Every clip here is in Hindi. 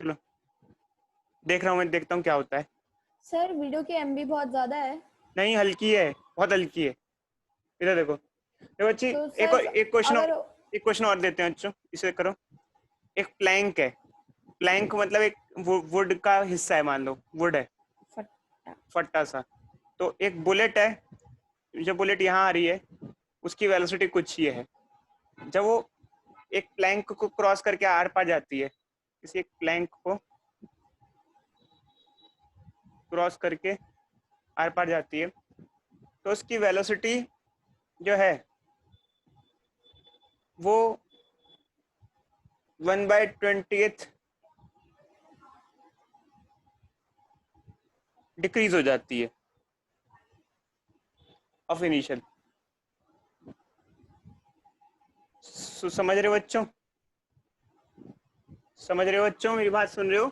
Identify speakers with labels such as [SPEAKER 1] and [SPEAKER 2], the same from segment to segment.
[SPEAKER 1] चलो देख रहा हूँ, मैं देखता हूँ क्या होता है।
[SPEAKER 2] सर वीडियो की एमबी बहुत ज्यादा है।
[SPEAKER 1] नहीं, हल्की है, बहुत हल्की है। इधर देखो, देखो अच्छी।
[SPEAKER 2] तो
[SPEAKER 1] एक और
[SPEAKER 2] सर
[SPEAKER 1] एक क्वेश्चन और,
[SPEAKER 2] अगर
[SPEAKER 1] एक क्वेश्चन और देते हैं बच्चों, इसे करो। एक प्लैंक है। प्लैंक मतलब एक वुड का हिस्सा है, मान लो वुड है,
[SPEAKER 2] फटा
[SPEAKER 1] फट्टा सा। तो एक बुलेट है, जो बुलेट यहाँ आ रही है, उसकी वेलोसिटी कुछ ये है। जब वो एक प्लैंक को क्रॉस करके आर पार जाती है, किसी एक प्लैंक को क्रॉस करके आर पार जाती है, तो उसकी वेलोसिटी जो है वो 1/20 डिक्रीज हो जाती है ऑफ इनिशियल। समझ रहे हो बच्चों? समझ रहे हो बच्चों, मेरी बात सुन रहे हो?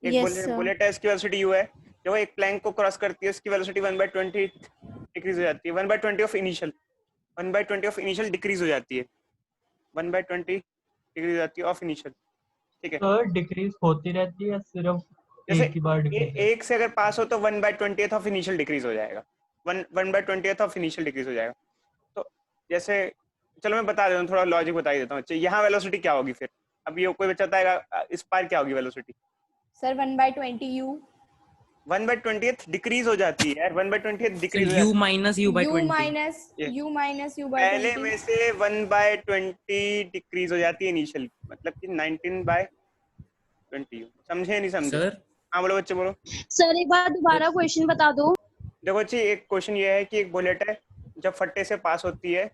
[SPEAKER 1] एक
[SPEAKER 2] यस
[SPEAKER 1] बुलेट
[SPEAKER 2] सर।
[SPEAKER 1] बुलेट है, इसकी वेलोसिटी यू है। जब वो एक प्लैंक को क्रॉस करती है, उसकी वेलोसिटी 1/20 डिक्रीज हो जाती है, 1/20 of initial, 1/20 of initial decrease हो जाती है, 1/20 डिक्रीज हो जाती है ऑफ इनिशियल। ठीक है,
[SPEAKER 3] सर डिक्रीज होती रहती है, सिर्फ
[SPEAKER 1] जैसे
[SPEAKER 3] एक ही बार डिक्रीज है?
[SPEAKER 1] एक से अगर पास हो तो 1/20 ऑफ इनिशियल डिक्रीज हो जाएगा, 1/20 ऑफ इनिशियल डिक्रीज हो जाएगा। तो जैसे, चलो मैं बता देता हूँ, थोड़ा लॉजिक बता ही देता हूँ। अच्छा, यहाँ वेलोसिटी क्या होगी फिर? अब ये कोई बच्चा बताएगा, इस पार क्या होगी वेलोसिटी?
[SPEAKER 2] Sir 1/20 u।
[SPEAKER 1] 1/20 डिक्रीज हो जाती है यार, 1/20
[SPEAKER 4] सर
[SPEAKER 1] डिक्रीज हो
[SPEAKER 4] u
[SPEAKER 1] जाती
[SPEAKER 4] minus you by
[SPEAKER 2] u
[SPEAKER 4] 20।
[SPEAKER 2] Minus
[SPEAKER 1] है।
[SPEAKER 2] u माइनस u बाय
[SPEAKER 1] पहले
[SPEAKER 2] 20।
[SPEAKER 1] में से 1/20 डिक्रीज हो जाती है इनिशियल, मतलब कि 19/20। समझे नहीं समझे?
[SPEAKER 4] सर
[SPEAKER 1] हाँ बोलो बच्चे, बोलो।
[SPEAKER 5] सर एक बार दोबारा क्वेश्चन बता दो।
[SPEAKER 1] देखो जी, एक क्वेश्चन ये है कि एक बुलेट है, जब फट्टे से पास होती है,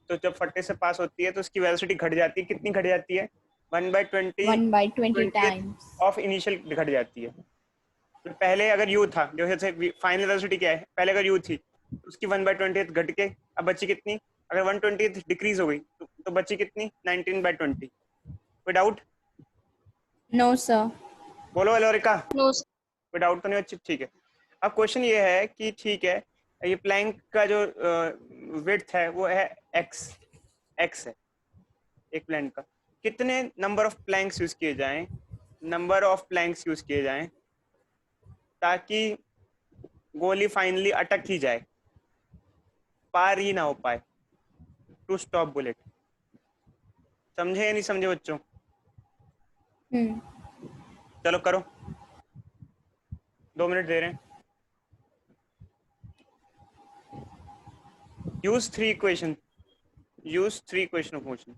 [SPEAKER 1] तो जब फट्टे से पास होती है तो उसकी वेलोसिटी घट जाती है। कितनी घट जाती है? 1/20
[SPEAKER 2] 1/20
[SPEAKER 1] 20th
[SPEAKER 2] टाइम्स।
[SPEAKER 1] ऑफ इनिशियल घट जाती है। तो पहले अगर यू था, जैसे फाइनल वेलोसिटी क्या है, पहले अगर यू थी तो उसकी 1/20 घट के अब बची कितनी? अगर 1/20 डिक्रीज हो गई तो बची कितनी? 19/20। कोई डाउट?
[SPEAKER 2] No sir.
[SPEAKER 1] बोलो एलोरिका,
[SPEAKER 5] नो।
[SPEAKER 1] कोई डाउट तो नहीं बच्ची? ठीक है। अब क्वेश्चन ये है कि ठीक है, ये प्लैंक का जो विड्थ है वो है एक्स, एक्स है एक प्लैंक का। कितने नंबर ऑफ प्लैंक्स यूज किए जाएं, नंबर ऑफ प्लैंक्स यूज किए जाएं ताकि गोली फाइनली अटक ही जाए, पार ही ना हो पाए, टू स्टॉप बुलेट? समझे या नहीं समझे बच्चों? चलो करो, 2 मिनट दे रहे हैं। Use 3 question, use 3 question of motion.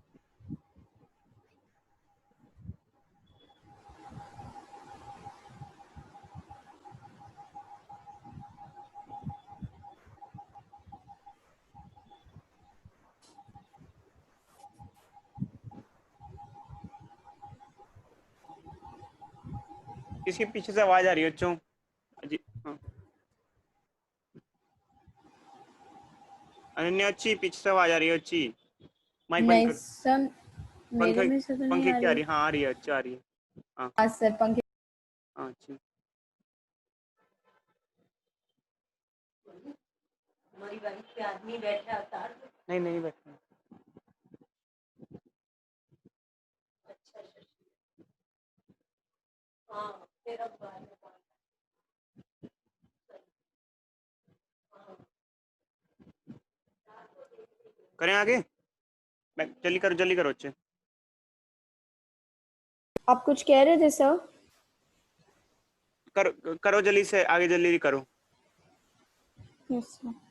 [SPEAKER 1] किसके पीछे से आवाज आ रही है बच्चों? जी हाँ, अनन्या अच्छी, पीछे से आवाज आ रही है अच्छी। माइक बंद
[SPEAKER 2] नहीं
[SPEAKER 1] कर।
[SPEAKER 2] सर, मेरे
[SPEAKER 1] पंखे,
[SPEAKER 2] में से तो नहीं
[SPEAKER 1] पंखे
[SPEAKER 2] आ
[SPEAKER 1] की आ
[SPEAKER 2] रही।
[SPEAKER 1] रही है? हाँ आ रही है, अच्छा आ रही है। हाँ
[SPEAKER 2] हाँ सर, पंखे।
[SPEAKER 1] हाँ अच्छी।
[SPEAKER 6] हमारी बाइक पे आदमी बैठा उतार दो।
[SPEAKER 1] नहीं नहीं बैठना।
[SPEAKER 6] अच्छा अच्छा। हाँ फिर अब बाद में बात। हाँ।
[SPEAKER 1] करें आगे? जल्दी करो, जल्दी करो बच्चे।
[SPEAKER 2] आप कुछ कह रहे थे सर?
[SPEAKER 1] करो करो जल्दी से आगे, जल्दी करो।
[SPEAKER 2] Yes sir.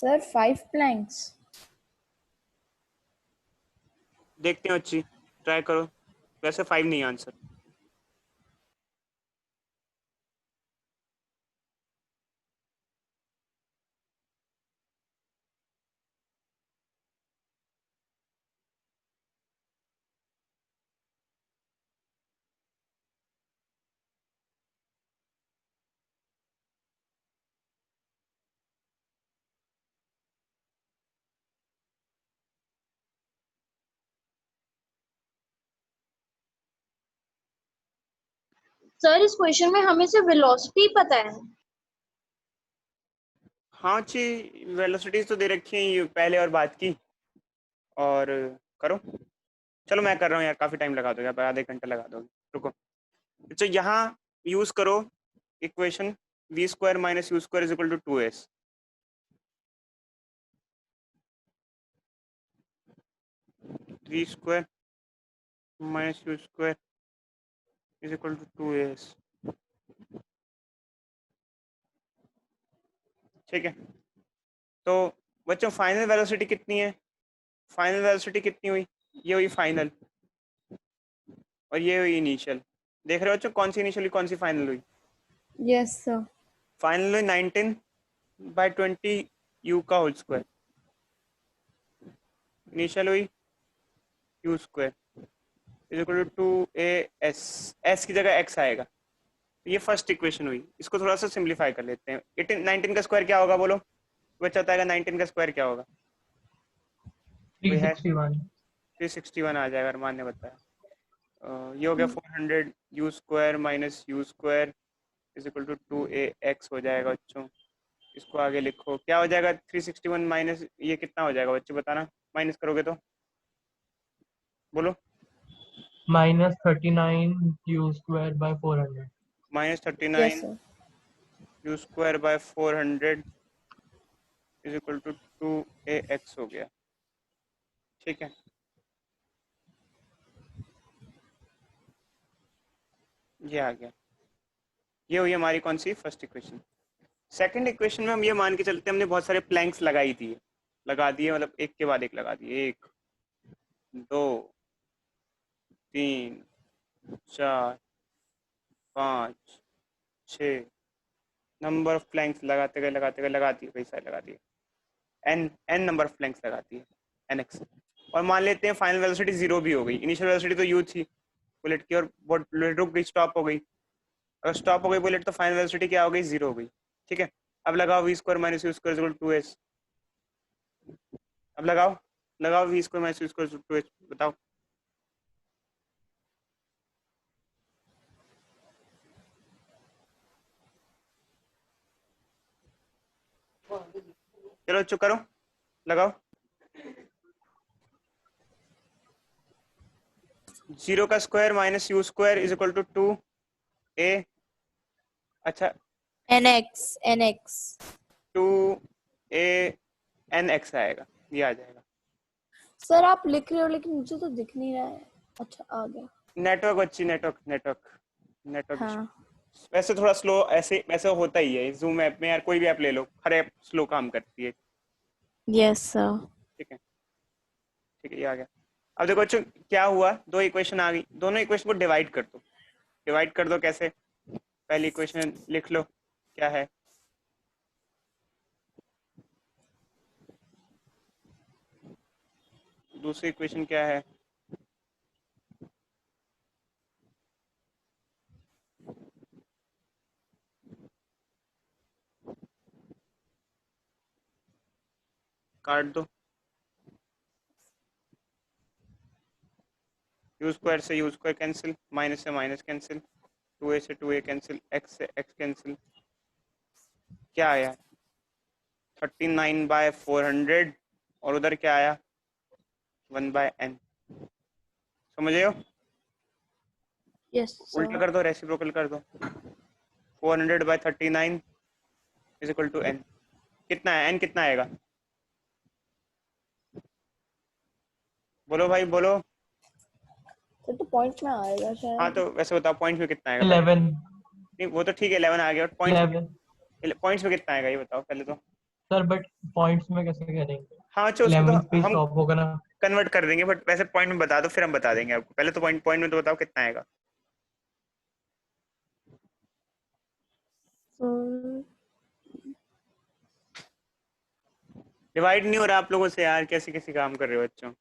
[SPEAKER 2] Sir, 5 planks.
[SPEAKER 1] देखते हैं अच्छी, ट्राई करो। वैसे 5 नहीं आंसर।
[SPEAKER 5] सर इस क्वेश्चन में हमें सिर्फ वेलोसिटी पता है।
[SPEAKER 1] हाँ अच्छी, वेलोसिटीज तो दे रखी है ये पहले और बाद की। और करो, चलो मैं कर रहा हूँ यार, काफ़ी टाइम लगा दोगे आप, आधे घंटे लगा दोगे, रुको। तो यहाँ यूज़ करो equation v square minus u square is equal to 2s। V square minus u square is equal to 2s। ठीक है, तो बच्चों फाइनल वेलोसिटी कितनी है? फाइनल वेलोसिटी कितनी हुई? ये हुई फाइनल, और ये हुई इनिशियल। देख रहे हो बच्चों, कौन सी इनिशियल हुई, कौन सी फाइनल हुई?
[SPEAKER 2] Yes, sir.
[SPEAKER 1] फाइनल हुई 19/20 u का होल स्क्वायर, इनिशियल हुई u square is equal to 2as। s की जगह x आएगा। ये फर्स्ट इक्वेशन हुई। इसको थोड़ा सा सिंप्लीफाई कर लेते हैं। 19 का स्क्वायर क्या होगा बोलो? बच्चा बताएगा 19 का स्क्वायर क्या होगा? कोई है?
[SPEAKER 3] 361।
[SPEAKER 1] 361 आ जाएगा, अरमान ने बताया। ये हो गया 400 u square minus u square is equal to 2ax हो जाएगा बच्चों। इसको आगे लिखो, क्या हो जाएगा? 361 माइनस ये कितना हो जाएगा बच्चे, बताना। माइनस करोगे तो बोलो।
[SPEAKER 3] -39 u square by 400।
[SPEAKER 1] -39
[SPEAKER 2] Yes, sir.
[SPEAKER 1] U square by 400 is equal to 2ax हो गया। ठीक है, ये आ गया। ये हुई हमारी कौन सी? First equation. सेकंड इक्वेशन में हम ये मान के चलते हैं हमने बहुत सारे प्लैंक्स लगाई दिए, लगा दिए मतलब एक के बाद एक लगा दिए। 1 2 3 4 5 6 नंबर ऑफ प्लैंक्स लगाते गए लगाती है, कई सारे लगाती है। एन नंबर ऑफ प्लैंक्स लगाती है, nx। और मान लेते हैं फाइनल वेलोसिटी 0 भी हो गई। इनिशियल वेलोसिटी तो u थी बुलेट की, और बुलेट रुक गई, स्टॉप हो गई। अगर स्टॉप हो गई बुलेट तो फाइनल वेलोसिटी क्या हो गई? 0 हो गई। ठीक है, अब लगाओ v square minus u square equal to 2s। अब लगाओ, लगाओ v square minus u square 2s, बताओ। चलो चुप करो, लगाओ। 0 का square minus u square is equal to 2a। अच्छा,
[SPEAKER 2] NX.
[SPEAKER 1] 2a nx आएगा, ये आ जाएगा।
[SPEAKER 2] सर आप लिख रहे हो लेकिन मुझे तो दिख नहीं रहा है। अच्छा आ गया।
[SPEAKER 1] नेटवर्क अच्छी, नेटवर्क
[SPEAKER 2] हाँ.
[SPEAKER 1] वैसे थोड़ा स्लो, ऐसे वैसे होता ही है जूम ऐप में यार, कोई भी ऐप ले लो, हर ऐप स्लो काम करती है।
[SPEAKER 2] Yes, sir.
[SPEAKER 1] ठीक है, ठीक है, ये आ गया। अब देखो बच्चों क्या हुआ, दो इक्वेशन आ गई, दोनों इक्वेशन को डिवाइड कर दो। डिवाइड कर दो कैसे? पहली इक्वेशन लिख लो क्या है, दूसरी इक्वेशन क्या है? काट दो, यू स्क्वायर से यू स्क्वायर कैंसिल, माइनस से माइनस कैंसिल, 2a से 2a कैंसिल, x से x कैंसिल। क्या आया? 39/400, और उधर क्या आया? 1/n। समझे हो?
[SPEAKER 2] Yes,
[SPEAKER 1] उल्टा
[SPEAKER 2] sir.
[SPEAKER 1] कर दो, रेसिप्रोकल कर दो। 400/39 इज इक्वल टू n। कितना है n? कितना आएगा बोलो भाई, बोलो।
[SPEAKER 2] सर तो पॉइंट में आएगा
[SPEAKER 1] हाँ
[SPEAKER 2] शायद.
[SPEAKER 1] तो वैसे बताओ पॉइंट्स में कितना आएगा पहले?
[SPEAKER 3] 11।
[SPEAKER 1] नहीं वो तो ठीक है, 11 आ गया, और पॉइंट्स
[SPEAKER 3] 11।
[SPEAKER 1] में, पॉइंट्स में कितना आएगा ये बताओ पहले तो।
[SPEAKER 3] सर बट पॉइंट्स में कैसे करेंगे?
[SPEAKER 1] हाँ अच्छा उसको
[SPEAKER 3] 11th
[SPEAKER 1] तो
[SPEAKER 3] पे
[SPEAKER 1] हम
[SPEAKER 3] स्टॉप होगा ना।
[SPEAKER 1] कन्वर्ट कर देंगे, बट वैसे पॉइंट में बता दो, फिर हम बता देंगे आपको। पहले तो पॉइंट पॉइंट में तो बताओ कितना आएगा।
[SPEAKER 2] सर
[SPEAKER 1] डिवाइड नहीं हो रहा आप लोगों से यार, कैसे कैसे काम कर रहे हो बच्चों।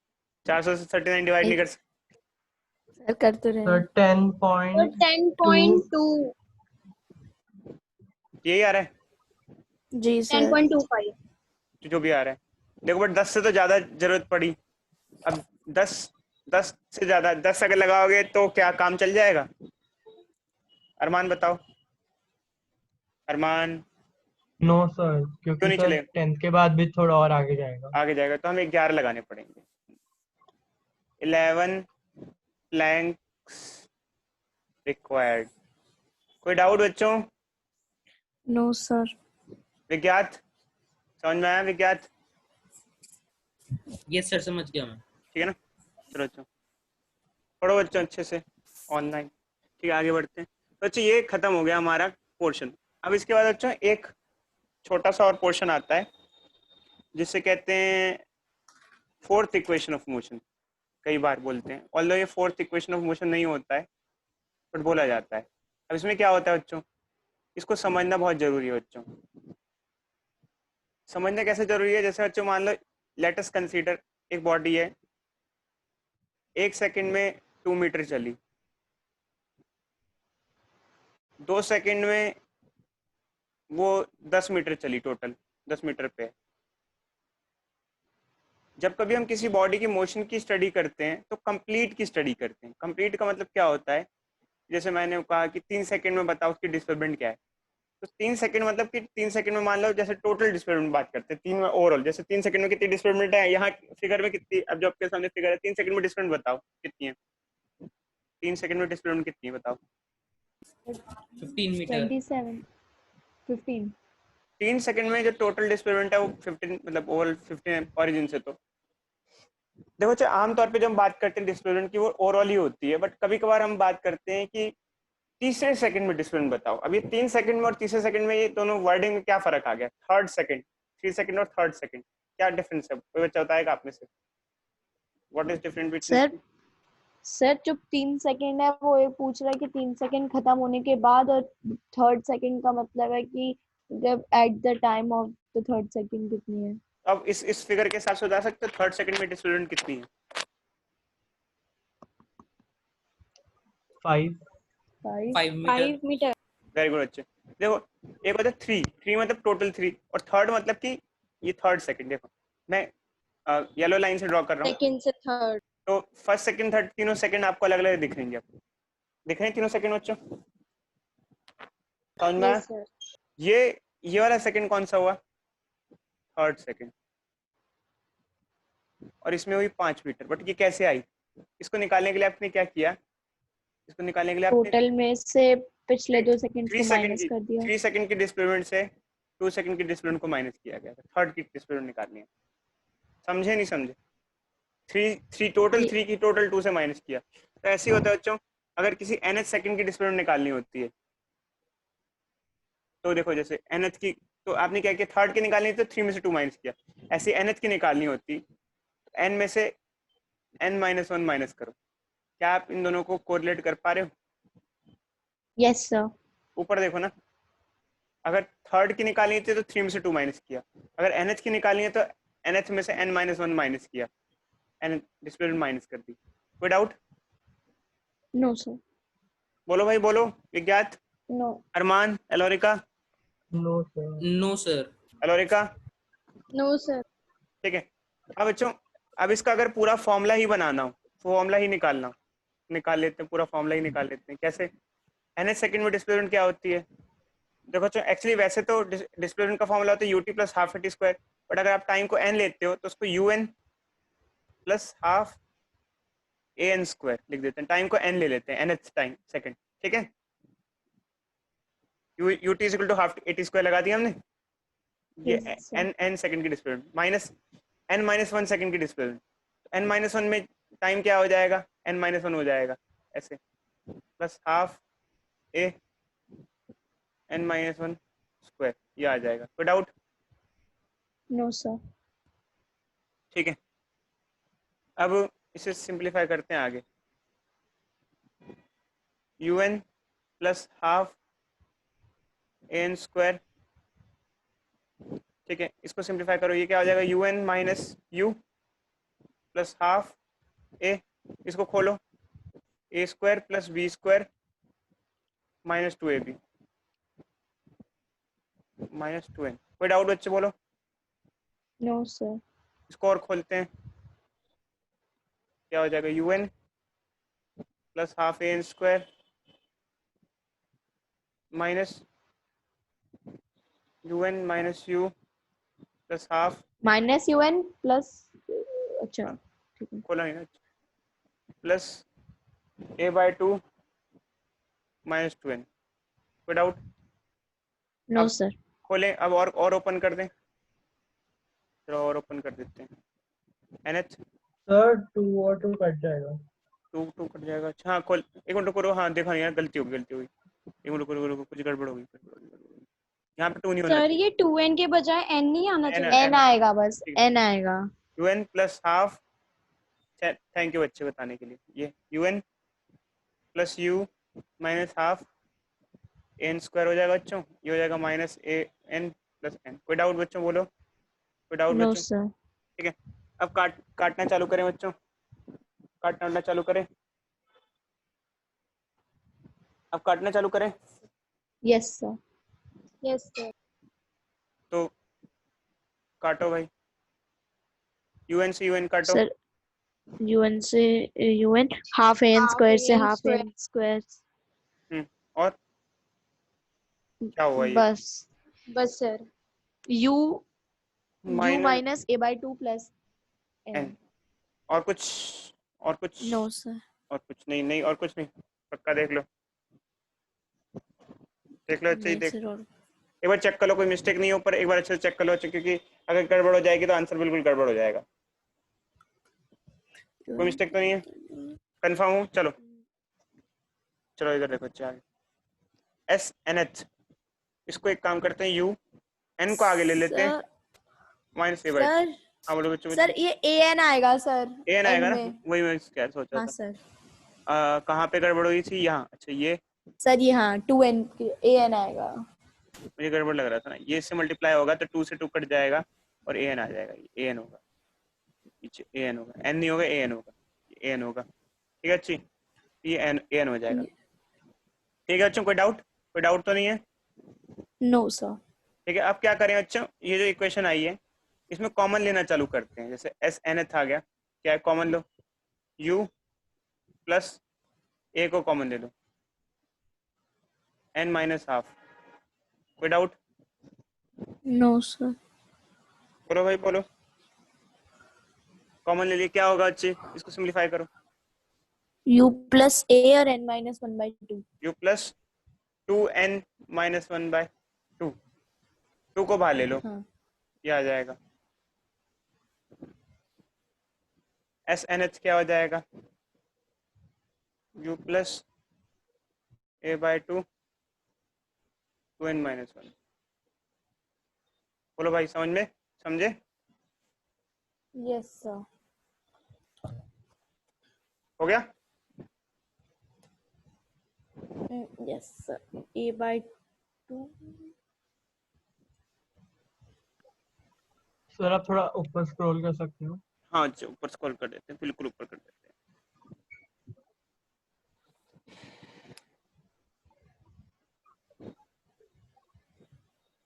[SPEAKER 1] 400 से 39 डिवाइड नहीं कर सकते।
[SPEAKER 2] सर कर तो रहे
[SPEAKER 3] सर
[SPEAKER 2] हैं।
[SPEAKER 5] तो
[SPEAKER 3] 10.2
[SPEAKER 5] 10.2
[SPEAKER 1] यही आ रहा है
[SPEAKER 2] जी सर।
[SPEAKER 5] 10.25
[SPEAKER 1] जो भी आ रहा है। देखो बट 10 से तो ज्यादा जरूरत पड़ी। अब 10 10 से ज्यादा 10 अगर लगाओगे तो क्या काम चल जाएगा? अरमान बताओ, अरमान।
[SPEAKER 3] नो सर,
[SPEAKER 1] क्यों
[SPEAKER 3] क्योंकि
[SPEAKER 1] नहीं
[SPEAKER 3] सर
[SPEAKER 1] चलेगा?
[SPEAKER 3] 10th के बाद भी थोड़ा और आगे जाएगा।
[SPEAKER 1] आगे जाएगा तो हमें 11 लगाने पड़ेंगे। 11 प्लैंक्स रिक्वायर्ड। कोई डाउट बच्चों?
[SPEAKER 2] No sir.
[SPEAKER 1] विज्ञात समझ में आया? विज्ञात
[SPEAKER 4] ये सर समझ गया मैं।
[SPEAKER 1] ठीक है ना? चलो बच्चों पढ़ो बच्चों अच्छे से ऑनलाइन। ठीक है आगे बढ़ते हैं। तो बच्चों ये खत्म हो गया हमारा पोर्शन। अब इसके बाद बच्चों एक छोटा सा और पोर्शन आता है जिसे कहते हैं फोर्थ इक्वेशन ऑफ मोशन। कई बार बोलते हैं, ऑल्दो ये फोर्थ इक्वेशन ऑफ मोशन नहीं होता है बट बोला जाता है। अब इसमें क्या होता है बच्चों, इसको समझना बहुत जरूरी है बच्चों। समझना कैसे जरूरी है, जैसे बच्चों मान लो लेट अस कंसीडर एक बॉडी है, 1 सेकंड में 2 मीटर चली, 2 सेकंड में वो 10 मीटर चली, टोटल 10 मीटर पे। जब कभी हम किसी बॉडी की मोशन की स्टडी करते हैं तो कंप्लीट की स्टडी करते हैं। कंप्लीट का मतलब क्या होता है, जैसे मैंने कहा कि 3 सेकंड में बताओ उसकी डिस्प्लेसमेंट क्या है, तो 3 सेकंड मतलब कि 3 सेकंड में मान लो जैसे टोटल डिस्प्लेसमेंट बात करते हैं, 3 में ओवरऑल, जैसे 3 सेकंड में कितनी डिस्प्लेसमेंट है, यहाँ फिगर में कितनी, अब जो आपके सामने फिगर है 3 सेकंड में डिस्प्लेसमेंट बताओ कितनी है, 3 सेकंड में डिस्प्लेसमेंट कितनी है बताओ।
[SPEAKER 4] 15 मीटर।
[SPEAKER 2] 27 15
[SPEAKER 1] 3 सेकंड में जो टोटल डिस्प्लेसमेंट है वो 15, मतलब ओवरऑल 15 ओरिजिन से। तो देखो चाहे आमतौर पे जब हम बात करते हैं डिस्प्लेसमेंट की वो ओवरऑल ही होती है, बट कभी कभार हम बात करते हैं कि तीसरे सेकंड में डिस्प्लेसमेंट बताओ। अब ये 3 सेकंड में और तीसरे सेकंड में ये दोनों वर्डिंग में क्या फर्क आ गया? थर्ड सेकंड, 3 सेकंड और थर्ड सेकंड क्या डिफरेंस है? कोई बच्चा बताएगा आप में से? What is different between?
[SPEAKER 2] Sir. Sir जो 3 सेकंड है वो ये पूछ रहा है कि 3 सेकंड खत्म होने के बाद, और थर्ड सेकंड का मतलब है कि जब at the time of the third second कितनी है।
[SPEAKER 1] अब इस फिगर के हिसाब से बता सकते हो थर्ड सेकंड में डिस्प्लेसमेंट कितनी है?
[SPEAKER 3] 5
[SPEAKER 4] 5 मीटर।
[SPEAKER 5] 5 मीटर
[SPEAKER 1] वेरी गुड बच्चे। देखो एक होता है थ्री मतलब टोटल 3, और थर्ड मतलब कि ये थर्ड सेकंड। देखो मैं येलो लाइन से ड्रॉ कर रहा हूँ,
[SPEAKER 5] सेकंड से थर्ड।
[SPEAKER 1] तो फर्स्ट सेकंड थर्ड तीनों सेकंड आपको अलग अलग दिख रहे आपको, दिख रहे हैं तीनों सेकंड बच्चों? समझ में आया?
[SPEAKER 5] Yes sir.
[SPEAKER 1] ये वाला सेकंड कौन सा हुआ? Third second. और इसमें हुई 5 मीटर, बट ये कैसे आई? इसको निकालने के लिए आपने क्या किया? इसको निकालने के लिए आपने
[SPEAKER 2] टोटल में से पिछले 2 सेकंड
[SPEAKER 1] थ्री
[SPEAKER 2] को
[SPEAKER 1] सेकंड
[SPEAKER 2] माइनस
[SPEAKER 1] की
[SPEAKER 2] कर दिया।
[SPEAKER 1] 3 सेकंड की डिस्प्लेसमेंट से 2 सेकंड की डिस्प्लेसमेंट को माइनस किया गया था, थर्ड की डिस्प्लेसमेंट निकालनी है। समझे नहीं समझे? थ्री टोटल,
[SPEAKER 2] ये
[SPEAKER 1] 3 की टोटल 2 से माइनस किया। तो ऐसे ही होता है बच्चों, अगर किसी nth सेकंड की डिस्प्लेसमेंट निकालनी होती है तो देखो जैसे nth की, तो आपने क्या किया, थर्ड की निकालनी थी तो 3 में से 2 माइनस किया। ऐसी nth की निकालनी होती तो n में से n-1 माइनस करो। क्या आप इन दोनों को कोरिलेट कर पा रहे हो?
[SPEAKER 2] Yes sir.
[SPEAKER 1] ऊपर देखो ना, अगर थर्ड की निकालनी थी तो 3 में से 2 माइनस किया, अगर nth की निकालनी है तो nth में से n-1 माइनस किया, n डिस्प्लेसमेंट माइनस कर दी। कोई डाउट?
[SPEAKER 2] No sir.
[SPEAKER 1] बोलो भाई बोलो। Vigyat,
[SPEAKER 2] no.
[SPEAKER 1] Armaan, Elorika.
[SPEAKER 3] No sir.
[SPEAKER 4] No sir.
[SPEAKER 1] Elorika
[SPEAKER 5] no sir.
[SPEAKER 1] ठीक है। अब बच्चों अब इसका अगर पूरा फॉर्मूला ही बनाना हो, फॉर्मूला ही निकालना हो, निकाल लेते हैं, पूरा फॉर्मूला ही निकाल लेते हैं। कैसे? nth सेकंड में डिस्प्लेसमेंट क्या होती है? देखो बच्चों एक्चुअली वैसे तो डिस्प्लेसमेंट का फॉर्मूला होता है ut plus half t square, but अगर आप टाइम को n लेते हो तो उसको un plus half an square लिख देते हैं। टाइम को n ले लेते हैं, nth टाइम सेकंड। ठीक है, ut is equal to half t square लगा दिया हमने। ये
[SPEAKER 2] यस सर।
[SPEAKER 1] n सेकंड की डिस्प्लेसमेंट माइनस n-1 सेकंड की डिस्प्लेसमेंट, n-1 में टाइम क्या हो जाएगा? n-1 हो जाएगा ऐसे, plus half a n-1 square, ये आ जाएगा। कोई डाउट?
[SPEAKER 2] No sir.
[SPEAKER 1] ठीक है, अब इसे सिंप्लीफाई करते हैं आगे। un plus half an square, ठीक है, इसको सिंप्लीफाई करो, ये क्या हो जाएगा, un minus u plus half a, इसको खोलो, a square plus b square minus 2ab minus 2n। कोई डाउट बच्चे बोलो?
[SPEAKER 2] No sir.
[SPEAKER 1] इसको और खोलते हैं, क्या हो जाएगा, un plus half an square minus un minus u plus half,
[SPEAKER 2] minus UN plus, अच्छा
[SPEAKER 1] हाँ,
[SPEAKER 2] ठीक है।
[SPEAKER 1] खोला नहीं ना, प्लस a/2 माइनस 2n। कोई डाउट?
[SPEAKER 2] नो
[SPEAKER 1] अब
[SPEAKER 2] सर।
[SPEAKER 1] खोलें, अब और ओपन कर दें, चलो और ओपन कर देते हैं। nth
[SPEAKER 3] सर 2 और 2 कट जाएगा।
[SPEAKER 1] 2 कट जाएगा, अच्छा हाँ खोल, एक मिनट रुको, हाँ देखा नहीं यार, गलती होगी एक मिनट रुको, कुछ गड़बड़ होगी, यहाँ पे 2 नहीं होना
[SPEAKER 5] सर
[SPEAKER 1] चाहिए,
[SPEAKER 5] ये 2n के बजाय n नहीं आना
[SPEAKER 1] n
[SPEAKER 5] चाहिए।
[SPEAKER 2] N आएगा, बस
[SPEAKER 1] ठीक है।
[SPEAKER 2] N आएगा।
[SPEAKER 1] un plus half, thank you बच्चे बताने के लिए, ये un plus u minus half an square हो जाएगा बच्चों, ये हो जाएगा minus A N plus N. कोई डाउट बच्चों बोलो? कोई डाउट
[SPEAKER 2] नो
[SPEAKER 1] बच्चों?
[SPEAKER 2] सर।
[SPEAKER 1] ठीक है, अब काटना चालू करें बच्चों, काटना चालू करें, अब काटना चालू करें,
[SPEAKER 2] यस सर।
[SPEAKER 5] Yes sir.
[SPEAKER 1] तो काटो भाई, un से un काटो,
[SPEAKER 2] सर UN से UN, हाफ AN स्क्वायर से
[SPEAKER 5] AN
[SPEAKER 2] half
[SPEAKER 5] square.
[SPEAKER 2] AN square,
[SPEAKER 1] और क्या हुआ ये,
[SPEAKER 2] बस
[SPEAKER 5] बस sir.
[SPEAKER 2] U
[SPEAKER 1] minus
[SPEAKER 2] minus A/2 plus
[SPEAKER 1] n,
[SPEAKER 2] N।
[SPEAKER 1] और कुछ, और कुछ,
[SPEAKER 2] नो सर।
[SPEAKER 1] और कुछ नहीं, नहीं और कुछ नहीं, पक्का देख लो, देख लो अच्छे ही
[SPEAKER 2] नहीं
[SPEAKER 1] देख,
[SPEAKER 2] सर, और
[SPEAKER 1] एक बार चेक कर लो, कोई मिस्टेक नहीं हो, पर एक बार अच्छे से चेक कर लो अच्छे, क्योंकि अगर गड़बड़ हो जाएगी तो आंसर बिल्कुल गड़बड़ हो जाएगा। कोई मिस्टेक तो नहीं है, कंफर्म हो? चलो चलो इधर देखो, अच्छा एस एन एच, इसको एक काम करते हैं, यू एन को आगे ले लेते हैं, माइनस ए बाई,
[SPEAKER 2] सर
[SPEAKER 1] हाँ बोलो बच्चों,
[SPEAKER 2] सर ये AN आएगा सर,
[SPEAKER 1] ए एन आएगा
[SPEAKER 2] N
[SPEAKER 1] ना,
[SPEAKER 2] में।
[SPEAKER 1] वही मैं क्या सोचा
[SPEAKER 2] हाँ
[SPEAKER 1] था,
[SPEAKER 2] सर।
[SPEAKER 1] कहाँ पे गड़बड़ हुई थी, यहाँ, अच्छा ये
[SPEAKER 2] सर ये हाँ 2N AN आएगा।
[SPEAKER 1] मुझे गड़बड़ लग रहा था ना, ये से मल्टीप्लाई होगा तो 2 से 2 कट जाएगा और ए एन आ जाएगा, ए एन होगा, पीछे ए एन होगा, एन नहीं होगा, ए एन होगा, ए एन होगा, ठीक है अच्छी, ये एन ए एन हो जाएगा, ठीक है बच्चों, कोई डाउट तो नहीं है?
[SPEAKER 2] No sir.
[SPEAKER 1] ठीक है, अब क्या करें बच्चों, ये जो इक्वेशन आई है इसमें कॉमन लेना चालू करते हैं, जैसे एस एन एथ आ गया, क्या है कॉमन लो, u प्लस ए को कॉमन ले लो, n माइनस हाफ। कोई डाउट?
[SPEAKER 2] No sir.
[SPEAKER 1] बोलो भाई बोलो, कॉमन ले लिए क्या होगा बच्चे, इसको सिंप्लीफाई करो,
[SPEAKER 2] U प्लस A और N minus 1/2।
[SPEAKER 1] u plus 2n minus 1/2, 2 को बाहर ले लो,
[SPEAKER 2] हाँ।
[SPEAKER 1] ये आ जाएगा, एस एन एच क्या हो जाएगा, u plus a/2 2n minus 1। बोलो भाई समझ में, समझे?
[SPEAKER 2] Yes sir.
[SPEAKER 1] हो गया?
[SPEAKER 2] Yes sir. A/2।
[SPEAKER 3] सर आप थोड़ा ऊपर स्क्रॉल कर सकते हो?
[SPEAKER 1] हाँ अच्छा, ऊपर स्क्रॉल कर देते हैं, बिल्कुल ऊपर कर देते हैं,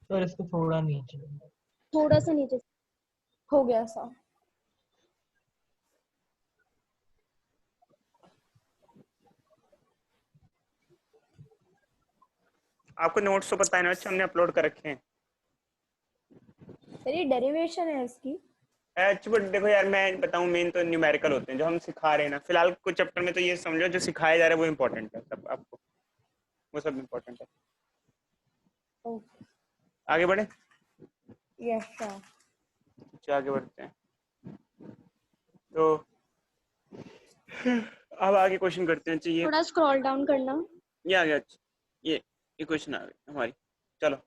[SPEAKER 3] सर इसको थोड़ा नीचे।
[SPEAKER 5] थोड़ा सा नीचे।
[SPEAKER 2] हो गया सर।
[SPEAKER 1] आपको नोट्स तो पता है ना बच्चे, हमने अपलोड कर रखे हैं।
[SPEAKER 2] सर ये डेरिवेशन है इसकी।
[SPEAKER 1] अच्छा बट देखो यार, मैं बताऊं, मेन तो न्यूमेरिकल होते हैं जो हम सिखा रहे हैं ना, फिलहाल कुछ चैप्टर में तो ये समझो जो सिखाया जा रहा है वो इम्पोर्टेंट है, सब आपको वो सब इम्पोर्टेंट है।
[SPEAKER 2] ओके।
[SPEAKER 1] आगे बढ़े?
[SPEAKER 2] Yes sir.
[SPEAKER 1] अच्छा आगे बढ़ते हैं, तो अब आगे क्वेश्चन करते हैं, चाहिए
[SPEAKER 5] थोड़ा स्क्रॉल डाउन करना।
[SPEAKER 1] ये आ गया, ये क्वेश्चन आ गई हमारी, चलो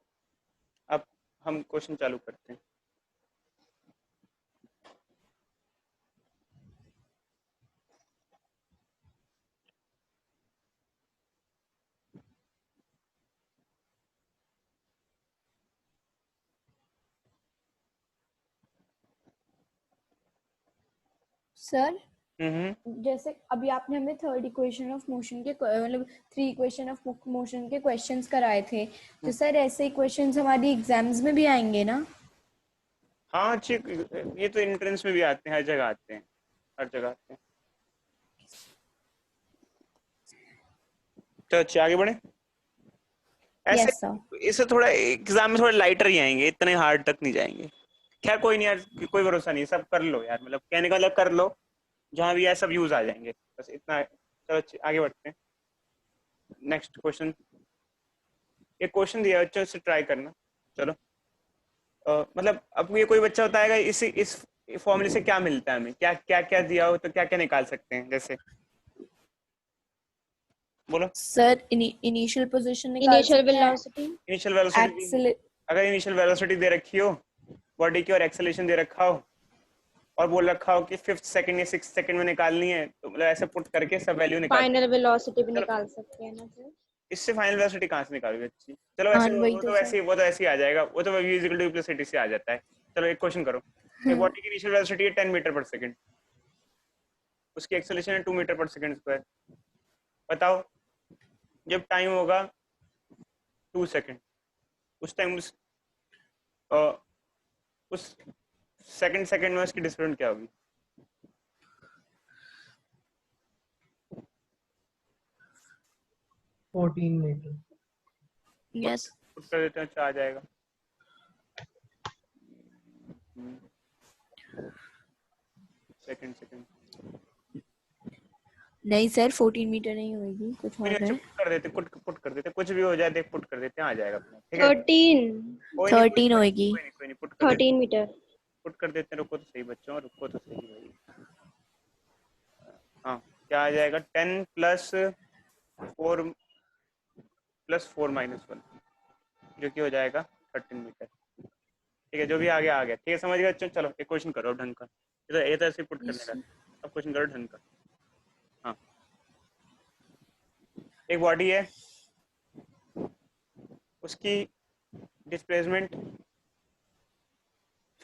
[SPEAKER 1] अब हम क्वेश्चन चालू करते हैं।
[SPEAKER 2] सर
[SPEAKER 1] हम्म।
[SPEAKER 2] जैसे अभी आपने हमें थर्ड इक्वेशन ऑफ मोशन के मतलब 3 इक्वेशन ऑफ मोशन के क्वेश्चंस कराए थे, तो सर ऐसे इक्वेशंस हमारी एग्जाम्स में भी आएंगे ना?
[SPEAKER 1] हाँ अच्छी, ये तो एंट्रेंस में भी आते हैं, हर जगह आते हैं, हर जगह आते हैं। तो अच्छे आगे बढ़े। ऐसे
[SPEAKER 2] यस सर।
[SPEAKER 1] इसे थोड़ा एग्जाम में थोड़ा लाइटर ही आएंगे, इतने हार्ड तक नहीं जाएंगे। खैर कोई नहीं यार, कोई भरोसा नहीं, सब कर लो यार, मतलब कहने का मतलब कर लो, जहाँ भी है सब यूज आ जाएंगे, बस इतना है। चलो आगे बढ़ते हैं। नेक्स्ट क्वेश्चन, ये क्वेश्चन दिया बच्चों से ट्राई करना। चलो मतलब अब ये कोई बच्चा बताएगा इस फॉर्मूले से क्या मिलता है हमें, क्या क्या क्या दिया हो तो क्या क्या निकाल सकते हैं, जैसे बोलो।
[SPEAKER 2] सर इनिशियल पोजीशन निकाल
[SPEAKER 5] इनिशियल
[SPEAKER 2] सकते हैं,
[SPEAKER 5] वेलोसिटी,
[SPEAKER 1] इनिशियल वेलोसिटी,
[SPEAKER 2] एक्सेलर
[SPEAKER 1] अगर इनिशियल वेलोसिटी दे रखी हो बॉडी की और एक्सेलरेशन दे रखा हो और बोल रखा हो कि 5th सेकंड या 6th सेकंड में निकालनी है, तो मतलब ऐसे पुट करके सब वैल्यू निकाल।
[SPEAKER 5] फाइनल वेलोसिटी भी
[SPEAKER 1] चलो
[SPEAKER 5] निकाल सकते हैं ना सर?
[SPEAKER 1] इससे फाइनल वेलोसिटी कहाँ से निकालोगे अच्छी। चलो
[SPEAKER 2] हाँ
[SPEAKER 1] वैसे
[SPEAKER 2] वही
[SPEAKER 1] वो
[SPEAKER 2] तो
[SPEAKER 1] तो
[SPEAKER 2] सर।
[SPEAKER 1] वैसे ही आ जाएगा, वो तो v इक्वल टू प्लस से आ जाता है। चलो एक क्वेश्चन करो, एक बॉडी की इनिशियल वेलोसिटी है 10 मीटर पर सेकंड, उसकी एक्सेलरेशन है 2 मीटर पर सेकंड स्क्वायर। बताओ जब टाइम होगा 2 सेकंड, उस टाइम उस सेकंड सेकंड में उसकी डिस्प्लेसमेंट क्या होगी।
[SPEAKER 3] 14 मीटर।
[SPEAKER 2] यस।
[SPEAKER 1] पुट कर देते हैं, अच्छा आ जाएगा। सेकंड सेकंड
[SPEAKER 2] नहीं सर 14 मीटर नहीं होगी, कुछ
[SPEAKER 1] नहीं,
[SPEAKER 2] और
[SPEAKER 1] अच्छा
[SPEAKER 2] है।
[SPEAKER 1] पुट कर देते, कुछ भी हो जाए देख, पुट कर देते हैं, आ जाएगा अपना, ठीक है।
[SPEAKER 5] 13
[SPEAKER 1] कोई नहीं
[SPEAKER 2] 13 होगी।
[SPEAKER 1] कोई नहीं पुट कर देते,
[SPEAKER 5] 13 मीटर।
[SPEAKER 1] पुट कर देते हैं। रुको तो सही बच्चों, रुको तो सही भाई। हाँ क्या आ जाएगा, 10 प्लस 4 माइनस 1, जो कि हो जाएगा 13 मीटर। ठीक है, जो भी आ गया आ गया, ठीक है, समझ गए बच्चों। चलो एक क्वेश्चन करो ढंग का, ये तो ऐसे पुट करने का। अब क्वेश्चन करो ढंग का। हाँ एक बॉडी है, उसकी डिस्प्लेसमेंट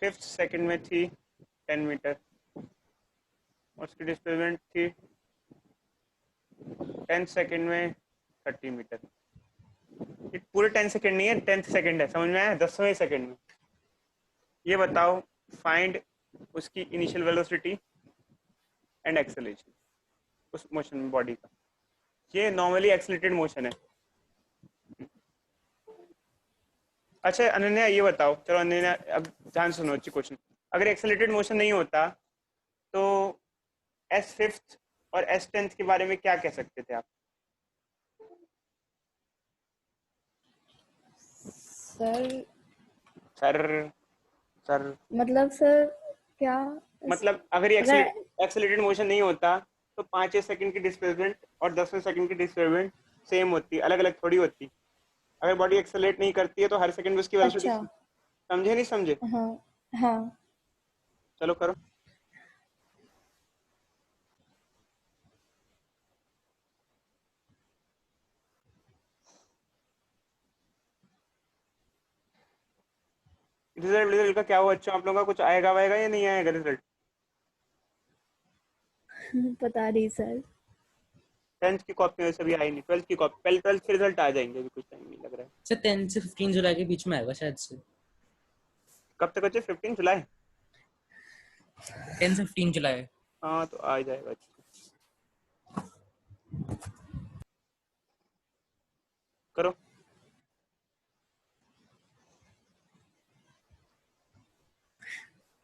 [SPEAKER 1] 5th सेकंड में थी 10 मीटर, और उसकी डिस्प्लेसमेंट थी 10 सेकंड में 30 मीटर। ये पूरे 10 सेकंड नहीं है, 10th सेकंड है, समझ में आया, 10वें सेकंड में। ये बताओ फाइंड उसकी इनिशियल वेलोसिटी एंड एक्सेलरेशन उस मोशन में बॉडी का। ये नॉर्मली एक्सेलरेटेड मोशन है। अच्छा अनन्या ये बताओ, चलो अनन्या अब ध्यान सुनो, अच्छी क्वेश्चन। अगर एक्सेलरेटेड मोशन नहीं होता तो S5th और S10th के बारे में क्या कह सकते थे आप।
[SPEAKER 2] सर
[SPEAKER 1] सर सर
[SPEAKER 2] मतलब सर क्या,
[SPEAKER 1] मतलब अगर ये
[SPEAKER 2] अगर
[SPEAKER 1] एक्सेलरेटेड मोशन नहीं होता तो 5वें सेकंड की डिस्प्लेसमेंट और 10वें सेकंड की डिस्प्लेसमेंट सेम होती, अलग अलग थोड़ी होती। अगर बॉडी एक्सेलरेट नहीं करती है तो हर सेकंड में उसकी वेलोसिटी,
[SPEAKER 2] अच्छा
[SPEAKER 1] समझे नहीं समझे।
[SPEAKER 2] हाँ हाँ
[SPEAKER 1] चलो करो। रिजल्ट का क्या हुआ बच्चों, आप लोगों का कुछ आएगा वाएगा या नहीं आएगा रिजल्ट।
[SPEAKER 2] पता नहीं सर।
[SPEAKER 1] 10th की कॉपी में से भी आई नहीं, 12th की कॉपी, पहले 12th के रिजल्ट आ जाएंगे, अभी कुछ टाइम नहीं लग रहा है।
[SPEAKER 4] सर 10 से 15 जुलाई के बीच में आएगा शायद से।
[SPEAKER 1] कब तक बच्चे, 15 जुलाई।
[SPEAKER 4] 10 से 15 जुलाई।
[SPEAKER 1] हाँ तो आ जाएगा अच्छा। करो।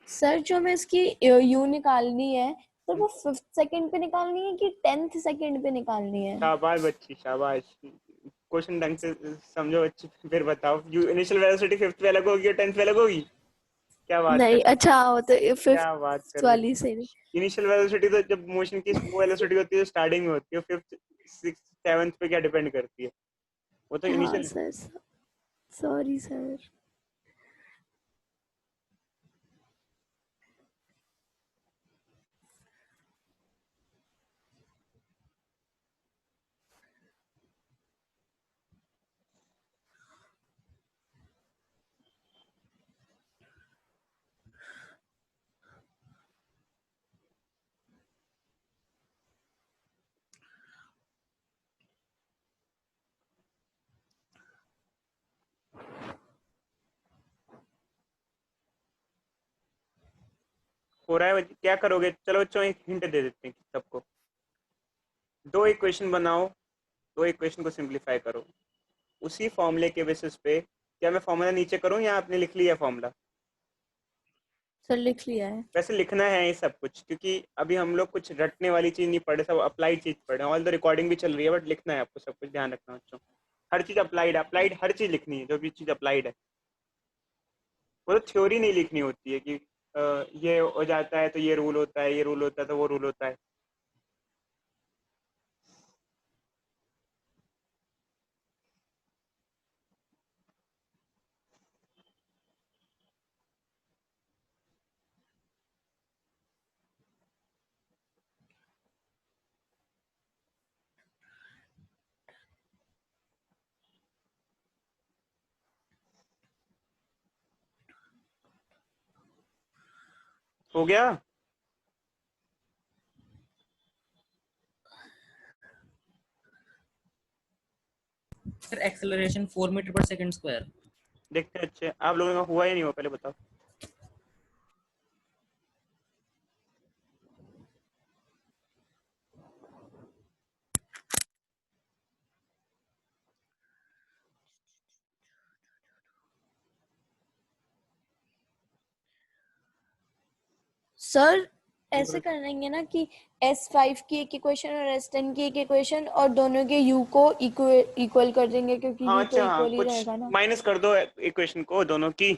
[SPEAKER 2] सर जो हमें इसकी यू निकालनी है, तो वो 5th सेकंड पे निकालनी है कि 10th सेकंड पे निकालनी है?
[SPEAKER 1] शाबाश बच्ची शाबाश, क्वेश्चन ढंग से समझो बच्ची, फिर बताओ यू इनिशियल वेलोसिटी 5th पे अलग होगी और 10th पे अलग होगी। क्या बात कर
[SPEAKER 2] नहीं
[SPEAKER 1] रहे
[SPEAKER 2] अच्छा वो तो
[SPEAKER 1] हो, क्या बात कर
[SPEAKER 2] 5th
[SPEAKER 1] रहे
[SPEAKER 2] वाली
[SPEAKER 1] हो।
[SPEAKER 2] से।
[SPEAKER 1] इनिशियल वेलोसिटी तो जब मोशन की वो वेलोसिटी होती है स्टार्टिंग में होती है, 5th 6th 7th पे क्या डिपेंड करती है, वो तो
[SPEAKER 2] हाँ
[SPEAKER 1] इनिशियल।
[SPEAKER 2] Sir, sorry sir.
[SPEAKER 1] हो रहा है, क्या करोगे? चलो बच्चों एक हिंट दे देते हैं सबको। दो इक्वेशन बनाओ, दो इक्वेशन को सिंप्लीफाई करो उसी फॉर्मूले के बेसिस पे। क्या मैं फॉर्मूला नीचे करूं या आपने लिख लिया फॉर्मूला?
[SPEAKER 2] सर लिख लिया है।
[SPEAKER 1] वैसे लिखना है ये सब कुछ, क्योंकि अभी हम लोग कुछ रटने वाली चीज नहीं पढ़े, सब अप्लाइड चीज पढ़े। ऑल द रिकॉर्डिंग भी चल रही है, बट लिखना है आपको सब कुछ, ध्यान रखना बच्चों। हर चीज अप्लाइड, अप्लाइड हर चीज लिखनी है, जो भी चीज अप्लाइड है। वो तो थ्योरी नहीं लिखनी होती है कि ये हो जाता है तो ये रूल होता है, ये रूल होता है तो वो रूल होता है। हो गया?
[SPEAKER 4] सर एक्सेलरेशन 4 मीटर पर सेकंड स्क्वायर।
[SPEAKER 1] देखते हैं। अच्छे, आप लोगों का हुआ या नहीं हुआ पहले बताओ।
[SPEAKER 2] सर ऐसे करेंगे ना कि S5 की एक इक्वेशन और S10 की एक इक्वेशन और दोनों के U को इक्वल कर देंगे, क्योंकि
[SPEAKER 1] हाँ
[SPEAKER 2] U तो
[SPEAKER 1] अच्छा, हाँ
[SPEAKER 2] इक्वल ही
[SPEAKER 1] कुछ
[SPEAKER 2] रहेगा ना।
[SPEAKER 1] माइनस कर दो इक्वेशन को, दोनों की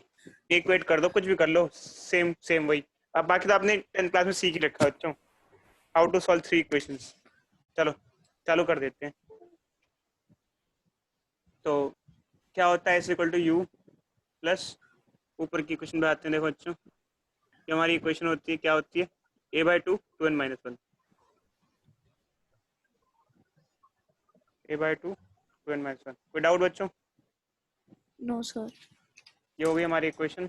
[SPEAKER 1] इक्वेट कर दो, कुछ भी कर लो, सेम सेम वही। अब बाकी तो आपने 10th क्लास में सीख ही रखा है बच्चों, हाउ टू सॉल्व 3 इक्वेशंस। चलो चालू कर देते हैं। तो क्या होता है, is equal to u plus, ऊपर की इक्वेशन पे आते हैं। देखो बच्चों, ये हमारी इक्वेशन होती है, क्या होती है? a/2 2n-1, a/2 2n-1। कोई डाउट बच्चों?
[SPEAKER 2] No sir.
[SPEAKER 1] ये हो गई हमारी इक्वेशन।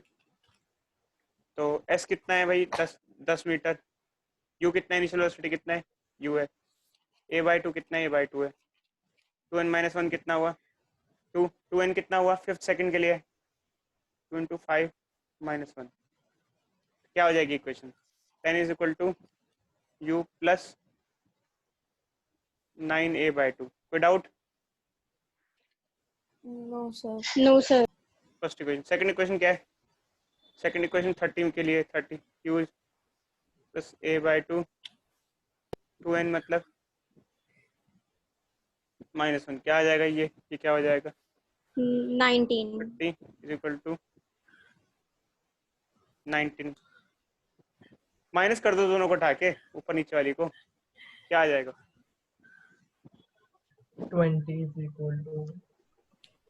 [SPEAKER 1] तो s कितना है भाई? 10 मीटर। u कितना है? इनिशियल वेलोसिटी कितना है? u है। a/2 कितना है? a/2 है। 2n-1 कितना हुआ? 2। 2n कितना हुआ 5th सेकंड के लिए? 2 × 5 - 1। क्या हो जाएगी equation? 10 is equal to u plus 9a/2। कोई doubt?
[SPEAKER 2] No sir.
[SPEAKER 5] No sir.
[SPEAKER 1] First equation. Second equation क्या है? सेकंड इक्वेशन 30 के लिए 30 u प्लस a/2 2n मतलब -1। क्या आ जाएगा ये क्या हो जाएगा?
[SPEAKER 5] 19।
[SPEAKER 1] 30 इज इक्वल टू 19। माइनस कर दो दोनों को उठा के, ऊपर नीचे वाली को, क्या आ जाएगा?
[SPEAKER 3] 20 is equal to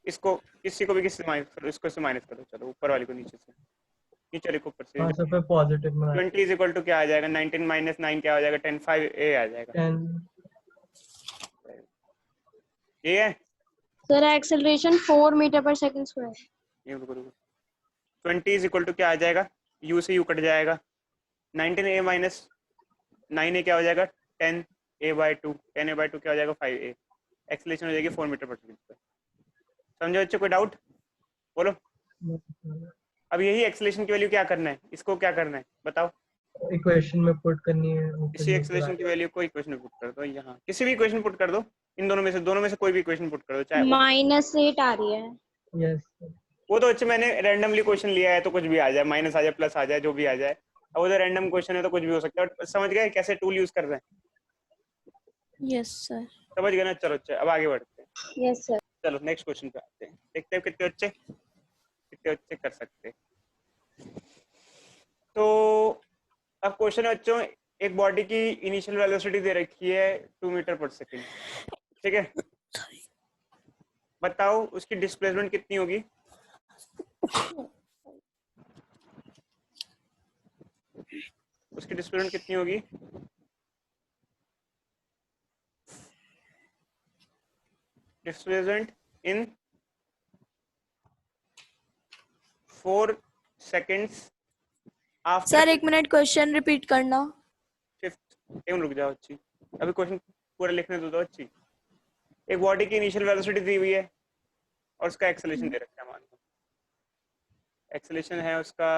[SPEAKER 1] इसको किसी को भी किससे माइनस करो, इसको से माइनस करो। चलो ऊपर वाली को नीचे से, नीचे वाली को ऊपर से।
[SPEAKER 3] हाँ सर पे पॉजिटिव में
[SPEAKER 1] 20 इज इक्वल टू क्या आ जाएगा? 19 - 9 क्या हो जाएगा? 10 5a आ जाएगा।
[SPEAKER 3] 10
[SPEAKER 1] ये है।
[SPEAKER 5] सर एक्सेलरेशन 4 मीटर पर सेकंड स्क्वायर।
[SPEAKER 1] ये रुको रुको, 20 इज इक्वल टू क्या आ जाएगा? u से u कट जाएगा। 19a माइनस 9a क्या हो जाएगा? 10a/2। 10a/2 क्या हो जाएगा? 5a। एक्सेलरेशन हो जाएगी 4 मीटर पर सेकंड पर। समझो बच्चों? कोई डाउट बोलो। अब यही एक्सेलरेशन की वैल्यू क्या करना है, इसको क्या करना है बताओ?
[SPEAKER 3] इक्वेशन में पुट करनी है।
[SPEAKER 1] इसी एक्सेलरेशन की वैल्यू को इक्वेशन में पुट कर दो। यहाँ किसी भी इक्वेशन पुट कर दो, इन दोनों में से कोई भी इक्वेशन पुट कर दो, चाहे
[SPEAKER 5] -8 आ रही है।
[SPEAKER 3] यस
[SPEAKER 1] वो तो अच्छे मैंने रैंडमली क्वेश्चन लिया है, तो कुछ भी आ जाए, माइनस आ जाए, प्लस आ जाए, जो भी आ जाए। अब वो तो रैंडम क्वेश्चन है तो कुछ भी हो सकता है। बट समझ गए कैसे टूल यूज कर रहे हैं?
[SPEAKER 2] Yes sir.
[SPEAKER 1] समझ गए ना? चलो अच्छा, अब आगे बढ़ते हैं।
[SPEAKER 5] Yes sir.
[SPEAKER 1] चलो नेक्स्ट क्वेश्चन पे आते हैं, देखते हैं कितने बच्चे कर सकते हैं। तो अब क्वेश्चन है बच्चों, एक बॉडी की इनिशियल वेलोसिटी दे रखी है 2 मीटर पर सेकंड, ठीक है? बताओ उसकी डिस्प्लेसमेंट कितनी होगी? उसकी डिस्प्लेसमेंट कितनी होगी? Displacement in 4 seconds after.
[SPEAKER 2] Sir 1 minute question repeat करना।
[SPEAKER 1] 5th रुक जाओ अच्छी, अभी क्वेश्चन पूरा लिखने दो अच्छी। एक बॉडी की इनिशियल वेलोसिटी दी हुई है और उसका एक्सेलरेशन दे रखा है। मान लो एक्सेलरेशन है उसका